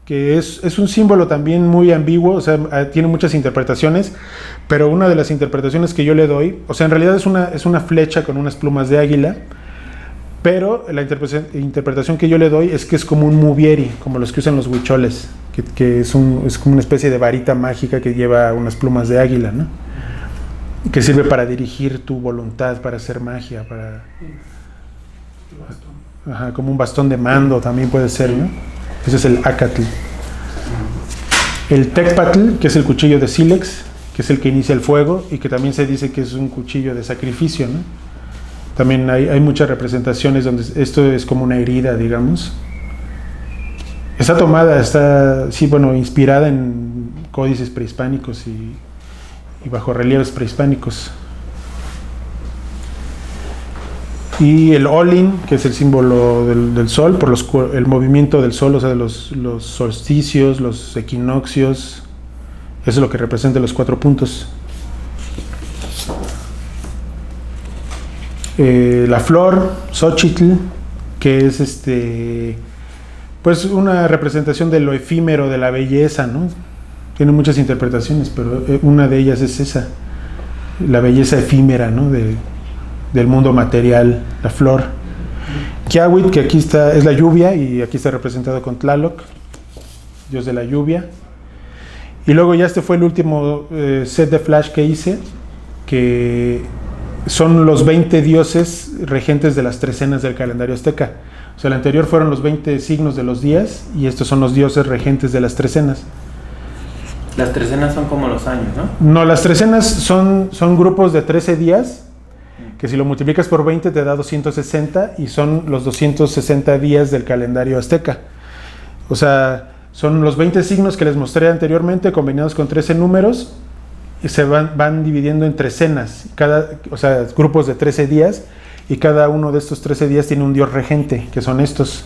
que es un símbolo también muy ambiguo, o sea, tiene muchas interpretaciones, pero una de las interpretaciones que yo le doy, o sea, en realidad es una flecha con unas plumas de águila, pero la interpretación que yo le doy es que es como un mubieri, como los que usan los huicholes, que es como una especie de varita mágica que lleva unas plumas de águila, ¿no? Que sirve para dirigir tu voluntad, para hacer magia, como un bastón de mando también puede ser, ¿no? Ese es el Acatl. El Tecpatl, que es el cuchillo de sílex, que es el que inicia el fuego y que también se dice que es un cuchillo de sacrificio, ¿no? También hay muchas representaciones donde esto es como una herida, digamos. Está tomada, inspirada en códices prehispánicos y bajorrelieves prehispánicos. Y el Olin, que es el símbolo del sol, por el movimiento del sol, o sea, de los solsticios, los equinoccios. Eso es lo que representa los 4 puntos. La flor, Xochitl, que es pues una representación de lo efímero, de la belleza, ¿no? Tiene muchas interpretaciones, pero una de ellas es esa, la belleza efímera, ¿no? Del mundo material, la flor. Kiawit, que aquí está, es la lluvia, y aquí está representado con Tlaloc, dios de la lluvia. Y luego ya fue el último set de flash que hice, que son los 20 dioses regentes de las trecenas del calendario azteca. O sea, el anterior fueron los 20 signos de los días, y estos son los dioses regentes de las trecenas. Las trecenas son como los años, ¿no? No, las trecenas son grupos de 13 días, que si lo multiplicas por 20 te da 260, y son los 260 días del calendario azteca. O sea, son los 20 signos que les mostré anteriormente combinados con 13 números, y se van dividiendo en trecenas, o sea, grupos de 13 días, y cada uno de estos 13 días tiene un dios regente, que son estos.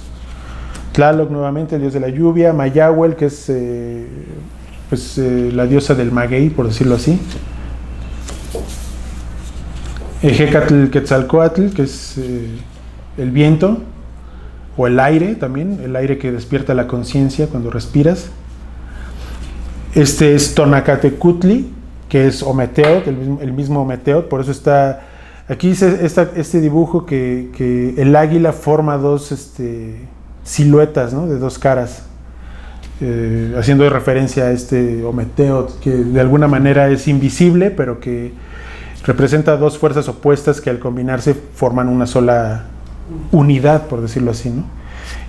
Tlaloc, nuevamente, el dios de la lluvia. Mayahuel, que es la diosa del maguey, por decirlo así. Ejecatl Quetzalcoatl, que es el viento, o el aire también, el aire que despierta la conciencia cuando respiras. Este es Tonacatecutli, que es Ometeot, el mismo Ometeot, por eso está aquí este dibujo que el águila forma dos siluetas, ¿no? De dos caras, haciendo referencia a este Ometeot, que de alguna manera es invisible, pero que representa dos fuerzas opuestas que al combinarse forman una sola unidad, por decirlo así, ¿no?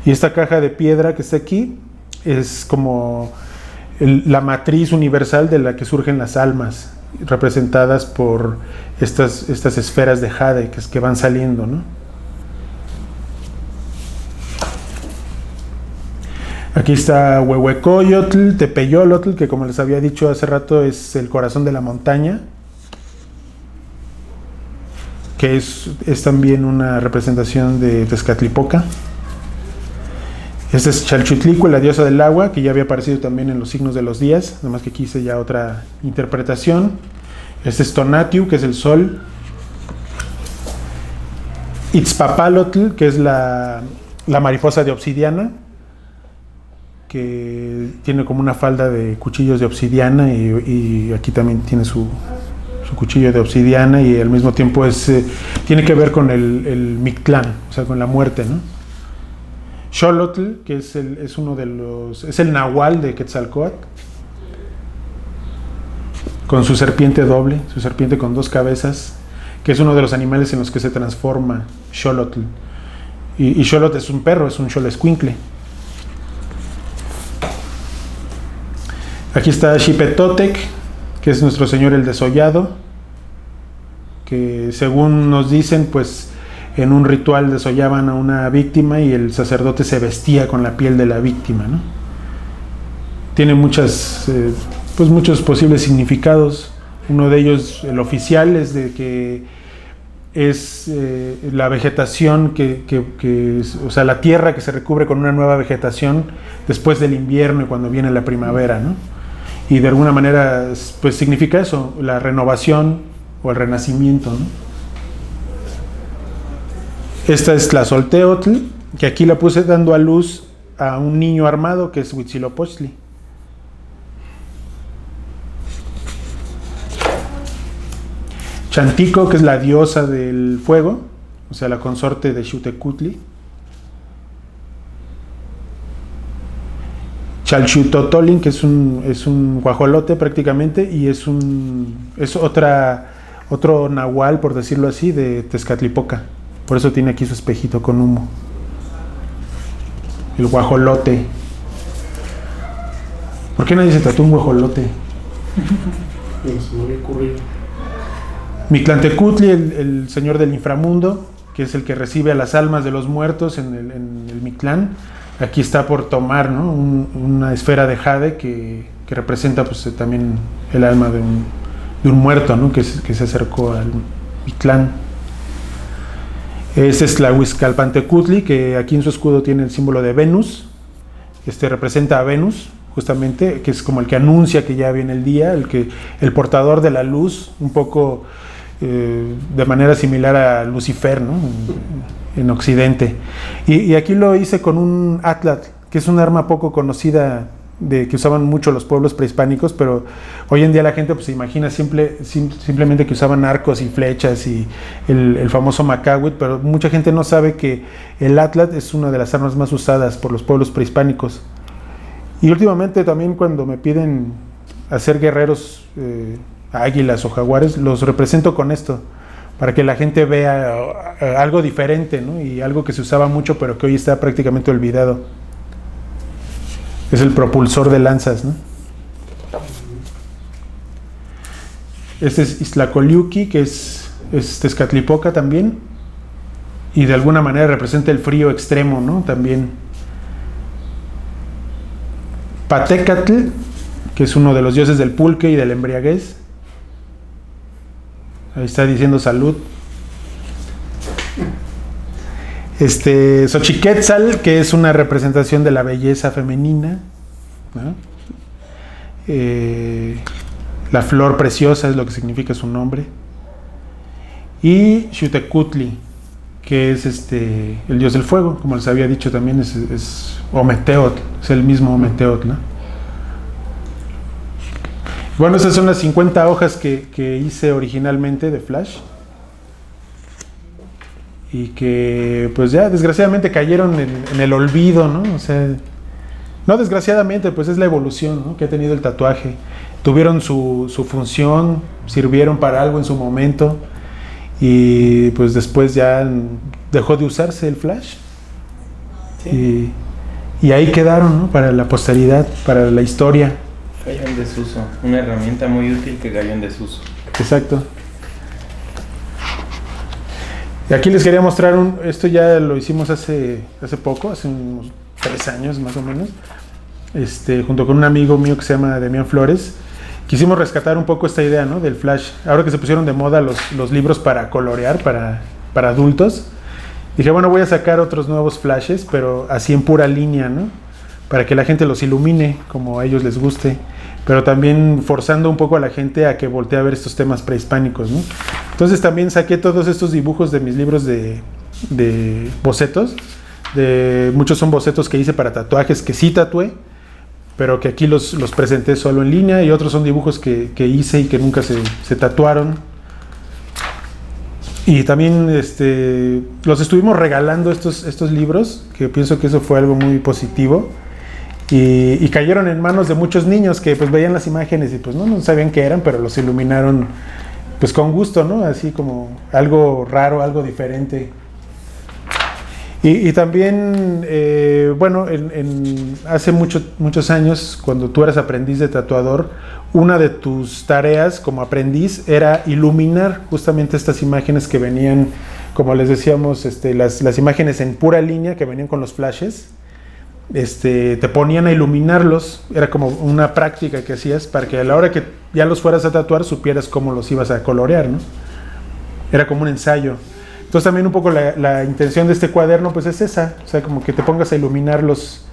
Y esta caja de piedra que está aquí es como la matriz universal de la que surgen las almas, representadas por estas esferas de jade que van saliendo, ¿no? Aquí está Huehuecoyotl, Tepeyolotl, que como les había dicho hace rato es el corazón de la montaña. que es también una representación de Tezcatlipoca. Este es Chalchutlico, la diosa del agua, que ya había aparecido también en los signos de los días, nada más que aquí hice ya otra interpretación. Este es Tonatiuh, que es el sol. Itzpapalotl, que es la mariposa de obsidiana, que tiene como una falda de cuchillos de obsidiana y aquí también tiene su cuchillo de obsidiana, y al mismo tiempo tiene que ver con el Mictlán, o sea, con la muerte, ¿no? Xolotl, que es el nahual de Quetzalcóatl, con su serpiente doble, su serpiente con 2 cabezas, que es uno de los animales en los que se transforma Xolotl. Y Xolotl es un perro, es un xolescuincle. Aquí está Xipetotec, que es nuestro señor el desollado, que según nos dicen, pues en un ritual desollaban a una víctima y el sacerdote se vestía con la piel de la víctima, ¿no? Tiene muchos posibles significados. Uno de ellos, el oficial, es de que es la vegetación o sea, la tierra que se recubre con una nueva vegetación después del invierno y cuando viene la primavera, ¿no? Y de alguna manera, pues significa eso, la renovación o el renacimiento, ¿no? Esta es Tlazolteotl, que aquí la puse dando a luz a un niño armado, que es Huitzilopochtli. Chantico, que es la diosa del fuego, o sea, la consorte de Xiuhtecutli. Chalchutotolin, que es un guajolote prácticamente, y es otro nahual, por decirlo así, de Tezcatlipoca. Por eso tiene aquí su espejito con humo. El guajolote. ¿Por qué nadie se tatuó un guajolote? Se me había ocurrido. Mictlantecutli, el señor del inframundo, que es el que recibe a las almas de los muertos en el Mictlán. Aquí está por tomar, ¿no? Una esfera de jade que representa, pues, también el alma de un muerto, ¿no? que se acercó al Mictlán. Este es la Huizcalpantecutli, que aquí en su escudo tiene el símbolo de Venus. Representa a Venus, justamente, que es como el que anuncia que ya viene el día, el portador de la luz, un poco de manera similar a Lucifer, ¿no? En Occidente. Y aquí lo hice con un atlatl, que es un arma poco conocida, que usaban mucho los pueblos prehispánicos, pero hoy en día la gente, pues, se imagina simplemente que usaban arcos y flechas y el famoso macahuit, pero mucha gente no sabe que el atlatl es una de las armas más usadas por los pueblos prehispánicos. Y últimamente también, cuando me piden hacer guerreros, águilas o jaguares, los represento con esto, para que la gente vea algo diferente, ¿no? Y algo que se usaba mucho pero que hoy está prácticamente olvidado. Es el propulsor de lanzas, ¿no? Este es Iztlacoliuqui, que es Tezcatlipoca también, y de alguna manera representa el frío extremo, ¿no? También Patecatl, que es uno de los dioses del pulque y de la embriaguez. Ahí está diciendo salud. Xochiquetzal, que es una representación de la belleza femenina, ¿no? La flor preciosa es lo que significa su nombre. Y Xiuhtecutli, que es el dios del fuego, como les había dicho también, es Ometeotl, es el mismo Ometeotl, ¿no? Bueno, esas son las 50 hojas que hice originalmente de Flash, y que pues ya desgraciadamente cayeron en el olvido, ¿no? O sea, no desgraciadamente, pues es la evolución, ¿no?, que ha tenido el tatuaje. Tuvieron su función, sirvieron para algo en su momento, y pues después ya dejó de usarse el Flash. Sí. Y ahí quedaron, ¿no?, para la posteridad, para la historia. Cayó en desuso, una herramienta muy útil que cayó en desuso. Exacto. Y aquí les quería mostrar esto ya lo hicimos hace poco, hace unos 3 años más o menos, junto con un amigo mío que se llama Demián Flores, quisimos rescatar un poco esta idea, ¿no? Del flash. Ahora que se pusieron de moda los libros para colorear, para adultos, dije, bueno, voy a sacar otros nuevos flashes, pero así en pura línea, ¿no? Para que la gente los ilumine como a ellos les guste, pero también forzando un poco a la gente a que voltee a ver estos temas prehispánicos, ¿no? Entonces también saqué todos estos dibujos de mis libros de bocetos. Muchos son bocetos que hice para tatuajes que sí tatué, pero que aquí los presenté solo en línea, y otros son dibujos que hice y que nunca se tatuaron. Y también los estuvimos regalando estos libros, que pienso que eso fue algo muy positivo, y cayeron en manos de muchos niños que pues veían las imágenes y pues no sabían qué eran, pero los iluminaron pues con gusto, ¿no? Así como algo raro, algo diferente. Y también, bueno, hace muchos años, cuando tú eras aprendiz de tatuador, una de tus tareas como aprendiz era iluminar justamente estas imágenes que venían, como les decíamos, las imágenes en pura línea que venían con los flashes. Te ponían a iluminarlos, era como una práctica que hacías para que a la hora que ya los fueras a tatuar supieras cómo los ibas a colorear, ¿no? Era como un ensayo. Entonces también un poco la intención de este cuaderno pues es esa, o sea, como que te pongas a iluminar los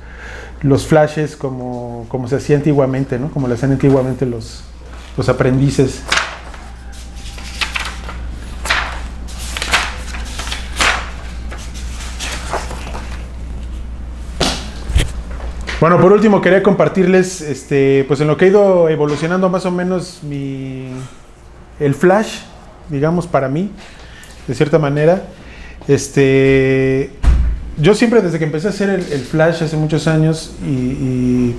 flashes como se hacía antiguamente, ¿no? Como lo hacían antiguamente los aprendices. Bueno, por último quería compartirles, pues en lo que ha ido evolucionando más o menos el flash, digamos, para mí, de cierta manera. Yo siempre, desde que empecé a hacer el flash hace muchos años y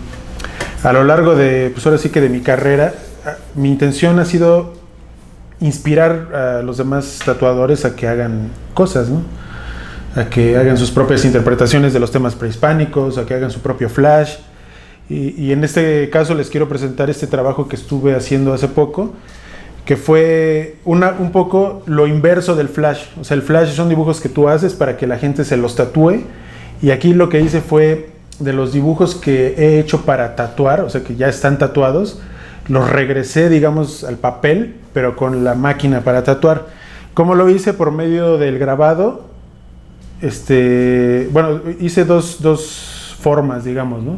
a lo largo de, pues ahora sí que de mi carrera, mi intención ha sido inspirar a los demás tatuadores a que hagan cosas, ¿no? A que hagan sus propias interpretaciones de los temas prehispánicos, a que hagan su propio flash. Y en este caso les quiero presentar este trabajo que estuve haciendo hace poco, que fue un poco lo inverso del flash. O sea, el flash son dibujos que tú haces para que la gente se los tatúe, y aquí lo que hice fue, de los dibujos que he hecho para tatuar, o sea, que ya están tatuados, los regresé, digamos, al papel, pero con la máquina para tatuar. ¿Cómo lo hice? Por medio del grabado. Bueno, hice dos formas, digamos, ¿no?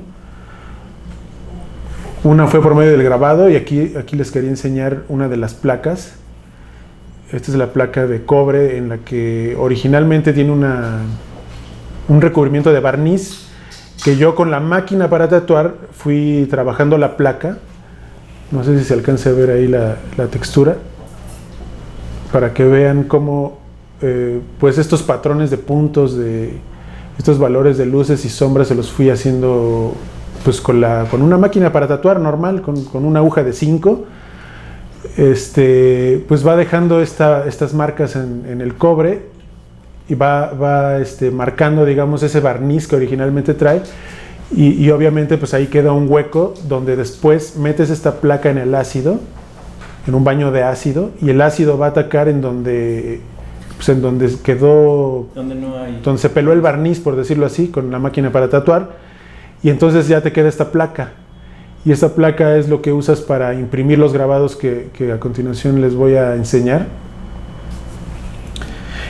Una fue por medio del grabado, y aquí les quería enseñar una de las placas. Esta es la placa de cobre, en la que originalmente tiene un recubrimiento de barniz, que yo con la máquina para tatuar fui trabajando la placa. No sé si se alcanza a ver ahí la textura, para que vean cómo pues estos patrones de puntos, de estos valores de luces y sombras, se los fui haciendo pues con una máquina para tatuar normal, con una aguja de 5. Pues va dejando estas marcas en el cobre, y va marcando, digamos, ese barniz que originalmente trae, y obviamente pues ahí queda un hueco donde después metes esta placa en el ácido, en un baño de ácido, y el ácido va a atacar en donde quedó, donde se peló el barniz, por decirlo así, con la máquina para tatuar, y entonces ya te queda esta placa, y esta placa es lo que usas para imprimir los grabados que a continuación les voy a enseñar.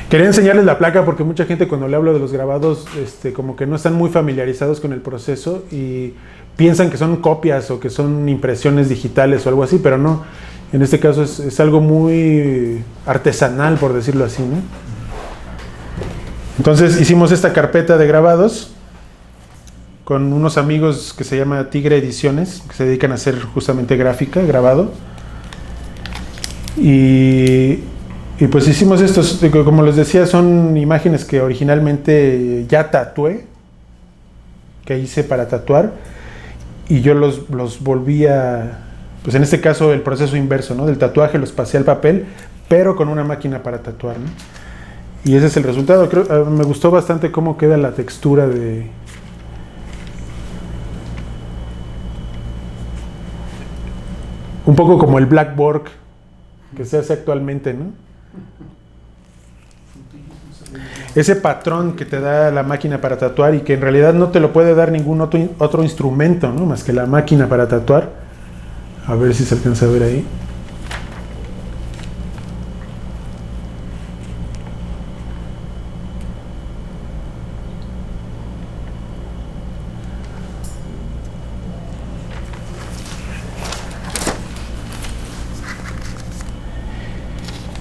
Quería enseñarles la placa porque mucha gente, cuando le hablo de los grabados, como que no están muy familiarizados con el proceso y piensan que son copias o que son impresiones digitales o algo así, pero no. En este caso es algo muy artesanal, por decirlo así, ¿no? Entonces hicimos esta carpeta de grabados con unos amigos que se llama Tigre Ediciones, que se dedican a hacer justamente gráfica, grabado. Y pues hicimos estos, como les decía, son imágenes que originalmente ya tatué, que hice para tatuar, y yo los volví a... Pues en este caso el proceso inverso, ¿no? Del tatuaje los pasé al papel, pero con una máquina para tatuar, ¿no? Y ese es el resultado. Creo, me gustó bastante cómo queda la textura de... Un poco como el blackboard que se hace actualmente, ¿no? Ese patrón que te da la máquina para tatuar, y que en realidad no te lo puede dar ningún otro instrumento, ¿no? Más que la máquina para tatuar. A ver si se alcanza a ver ahí.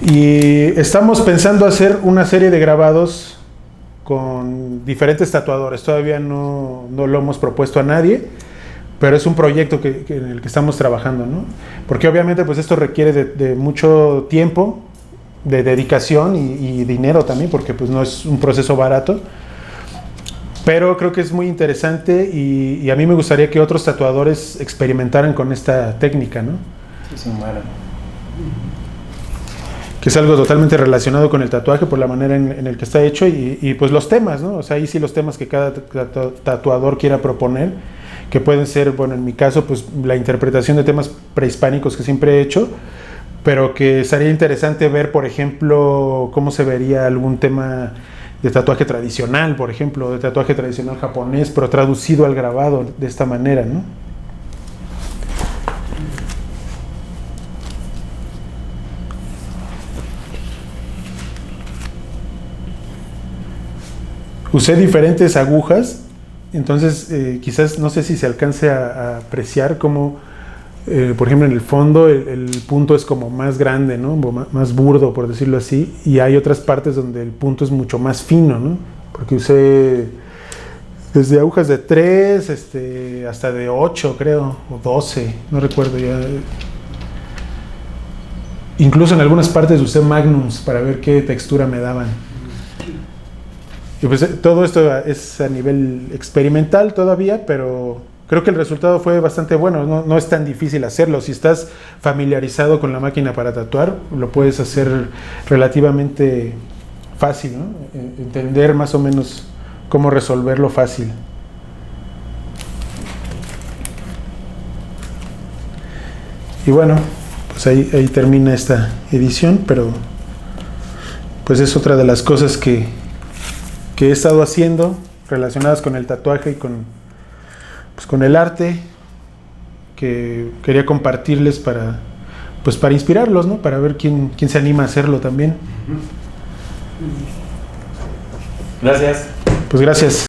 Y estamos pensando hacer una serie de grabados con diferentes tatuadores. Todavía no lo hemos propuesto a nadie, pero es un proyecto en el que estamos trabajando, ¿no? Porque obviamente pues esto requiere de mucho tiempo, de dedicación y dinero también, porque pues no es un proceso barato. Pero creo que es muy interesante y a mí me gustaría que otros tatuadores experimentaran con esta técnica, ¿no? Sí, sumaron. Que es algo totalmente relacionado con el tatuaje por la manera en el que está hecho y pues los temas, ¿no? O sea, ahí sí los temas que cada tatuador quiera proponer, que pueden ser, bueno, en mi caso, pues la interpretación de temas prehispánicos que siempre he hecho, pero que sería interesante ver, por ejemplo, cómo se vería algún tema de tatuaje tradicional, por ejemplo, de tatuaje tradicional japonés, pero traducido al grabado de esta manera, ¿no? Usé diferentes agujas, entonces quizás no sé si se alcance a apreciar cómo, por ejemplo, en el fondo el punto es como más grande, ¿no? Más burdo, por decirlo así, y hay otras partes donde el punto es mucho más fino, ¿no? Porque usé desde agujas de 3 hasta de 8, creo, o 12, no recuerdo ya. Incluso en algunas partes usé magnums para ver qué textura me daban. Y pues todo esto es a nivel experimental todavía, pero creo que el resultado fue bastante bueno. No es tan difícil hacerlo. Si estás familiarizado con la máquina para tatuar, lo puedes hacer relativamente fácil, ¿no? Entender más o menos cómo resolverlo fácil. Y bueno, pues ahí termina esta edición, pero pues es otra de las cosas que he estado haciendo relacionadas con el tatuaje y con el arte, que quería compartirles para inspirarlos, ¿no? Para ver quién se anima a hacerlo también. Gracias. Pues gracias.